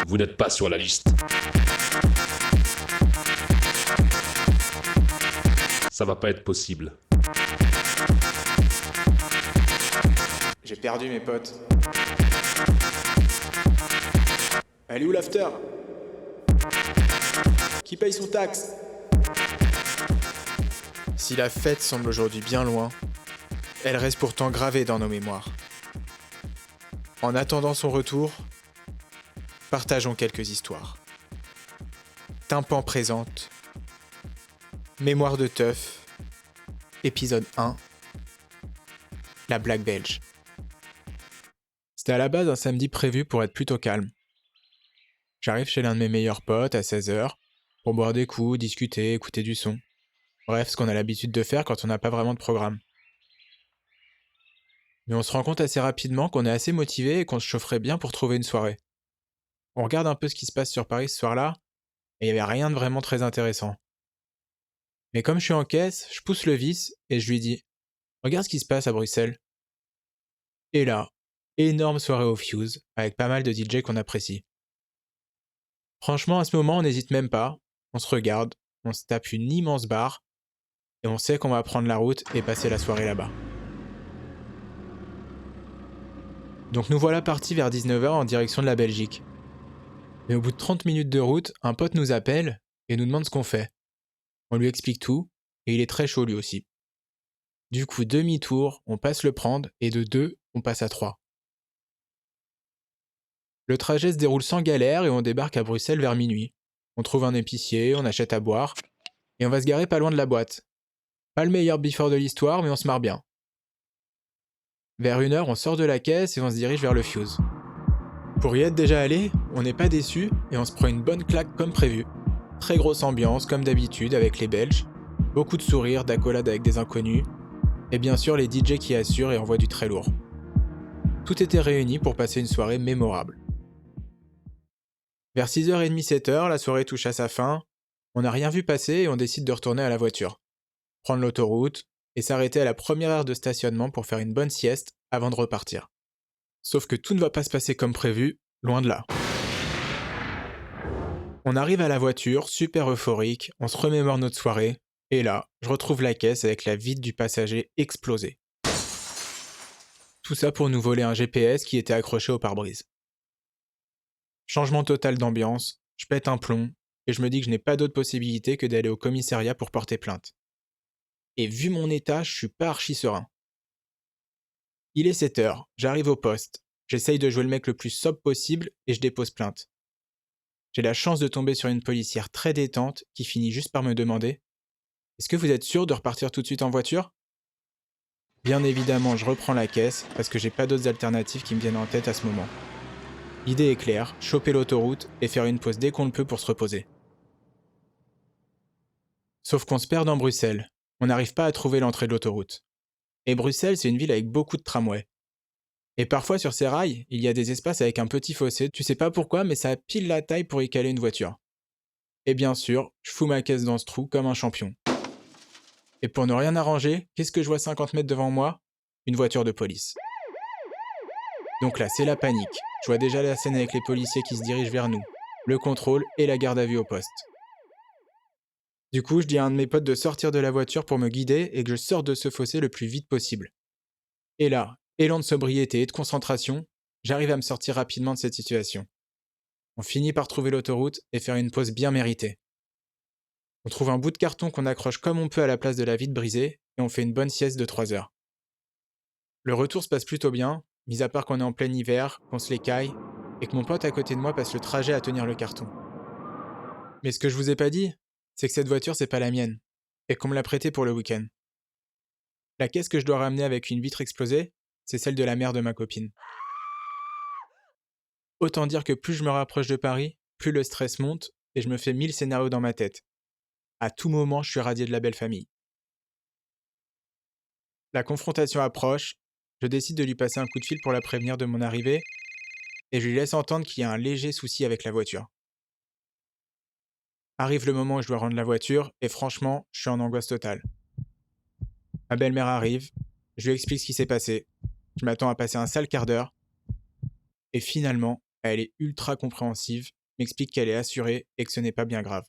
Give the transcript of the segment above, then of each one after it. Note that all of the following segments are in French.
Vous n'êtes pas sur la liste. Ça va pas être possible. J'ai perdu mes potes. Elle est où l'after? Qui paye son taxe? Si la fête semble aujourd'hui bien loin, elle reste pourtant gravée dans nos mémoires. En attendant son retour, partageons quelques histoires. Tympan présente Mémoire de teuf, épisode 1, la blague belge. C'était à la base un samedi prévu pour être plutôt calme. J'arrive chez l'un de mes meilleurs potes à 16h pour boire des coups, discuter, écouter du son. Bref, ce qu'on a l'habitude de faire quand on n'a pas vraiment de programme. Mais on se rend compte assez rapidement qu'on est assez motivé et qu'on se chaufferait bien pour trouver une soirée. On regarde un peu ce qui se passe sur Paris ce soir-là, et il n'y avait rien de vraiment très intéressant. Mais comme je suis en caisse, je pousse le vice et je lui dis « Regarde ce qui se passe à Bruxelles ». Et là, énorme soirée au Fuse, avec pas mal de DJ qu'on apprécie. Franchement, à ce moment, on n'hésite même pas, on se regarde, on se tape une immense barre, et on sait qu'on va prendre la route et passer la soirée là-bas. Donc nous voilà partis vers 19h en direction de la Belgique. Mais au bout de 30 minutes de route, un pote nous appelle et nous demande ce qu'on fait. On lui explique tout, et il est très chaud lui aussi. Du coup, demi-tour, on passe le prendre, et de 2, on passe à 3. Le trajet se déroule sans galère et on débarque à Bruxelles vers minuit. On trouve un épicier, on achète à boire, et on va se garer pas loin de la boîte. Pas le meilleur before de l'histoire, mais on se marre bien. Vers 1h, on sort de la caisse et on se dirige vers le Fuse. Pour y être déjà allé, on n'est pas déçu et on se prend une bonne claque comme prévu. Très grosse ambiance, comme d'habitude, avec les Belges. Beaucoup de sourires, d'accolades avec des inconnus. Et bien sûr, les DJ qui assurent et envoient du très lourd. Tout était réuni pour passer une soirée mémorable. Vers 6h30, 7h, la soirée touche à sa fin. On n'a rien vu passer et on décide de retourner à la voiture. Prendre l'autoroute et s'arrêter à la première heure de stationnement pour faire une bonne sieste avant de repartir. Sauf que tout ne va pas se passer comme prévu, loin de là. On arrive à la voiture, super euphorique, on se remémore notre soirée, et là, je retrouve la caisse avec la vitre du passager explosée. Tout ça pour nous voler un GPS qui était accroché au pare-brise. Changement total d'ambiance, je pète un plomb, et je me dis que je n'ai pas d'autre possibilité que d'aller au commissariat pour porter plainte. Et vu mon état, je suis pas archi serein. Il est 7h, j'arrive au poste, j'essaye de jouer le mec le plus sobre possible et je dépose plainte. J'ai la chance de tomber sur une policière très détente qui finit juste par me demander « Est-ce que vous êtes sûr de repartir tout de suite en voiture ?» Bien évidemment, je reprends la caisse parce que j'ai pas d'autres alternatives qui me viennent en tête à ce moment. L'idée est claire, choper l'autoroute et faire une pause dès qu'on le peut pour se reposer. Sauf qu'on se perd dans Bruxelles, on n'arrive pas à trouver l'entrée de l'autoroute. Et Bruxelles, c'est une ville avec beaucoup de tramways. Et parfois sur ces rails, il y a des espaces avec un petit fossé, tu sais pas pourquoi, mais ça a pile la taille pour y caler une voiture. Et bien sûr, je fous ma caisse dans ce trou comme un champion. Et pour ne rien arranger, qu'est-ce que je vois 50 mètres devant moi? Une voiture de police. Donc là, c'est la panique. Je vois déjà la scène avec les policiers qui se dirigent vers nous, le contrôle et la garde à vue au poste. Du coup, je dis à un de mes potes de sortir de la voiture pour me guider et que je sorte de ce fossé le plus vite possible. Et là, élan de sobriété et de concentration, j'arrive à me sortir rapidement de cette situation. On finit par trouver l'autoroute et faire une pause bien méritée. On trouve un bout de carton qu'on accroche comme on peut à la place de la vitre brisée et on fait une bonne sieste de 3 heures. Le retour se passe plutôt bien, mis à part qu'on est en plein hiver, qu'on se l'écaille et que mon pote à côté de moi passe le trajet à tenir le carton. Mais ce que je vous ai pas dit, c'est que cette voiture c'est pas la mienne et qu'on me l'a prêtée pour le week-end. La caisse que je dois ramener avec une vitre explosée, c'est celle de la mère de ma copine. Autant dire que plus je me rapproche de Paris, plus le stress monte et je me fais 1000 scénarios dans ma tête. À tout moment, je suis radié de la belle famille. La confrontation approche, je décide de lui passer un coup de fil pour la prévenir de mon arrivée et je lui laisse entendre qu'il y a un léger souci avec la voiture. Arrive le moment où je dois rendre la voiture et franchement, je suis en angoisse totale. Ma belle-mère arrive, Je lui explique ce qui s'est passé. Je m'attends à passer un sale quart d'heure. Et finalement, elle est ultra compréhensive, m'explique qu'elle est assurée et que ce n'est pas bien grave.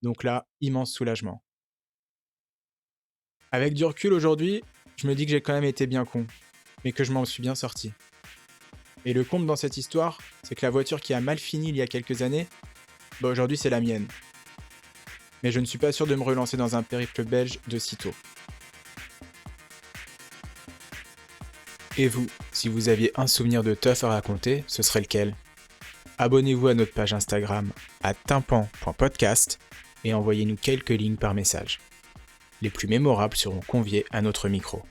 Donc là, immense soulagement. Avec du recul aujourd'hui, je me dis que j'ai quand même été bien con, mais que je m'en suis bien sorti. Et le comble dans cette histoire, c'est que la voiture qui a mal fini il y a quelques années, aujourd'hui c'est la mienne. Mais je ne suis pas sûr de me relancer dans un périple belge de sitôt. Et vous, si vous aviez un souvenir de teuf à raconter, ce serait lequel ? Abonnez-vous à notre page Instagram @tympan.podcast et envoyez-nous quelques lignes par message. Les plus mémorables seront conviés à notre micro.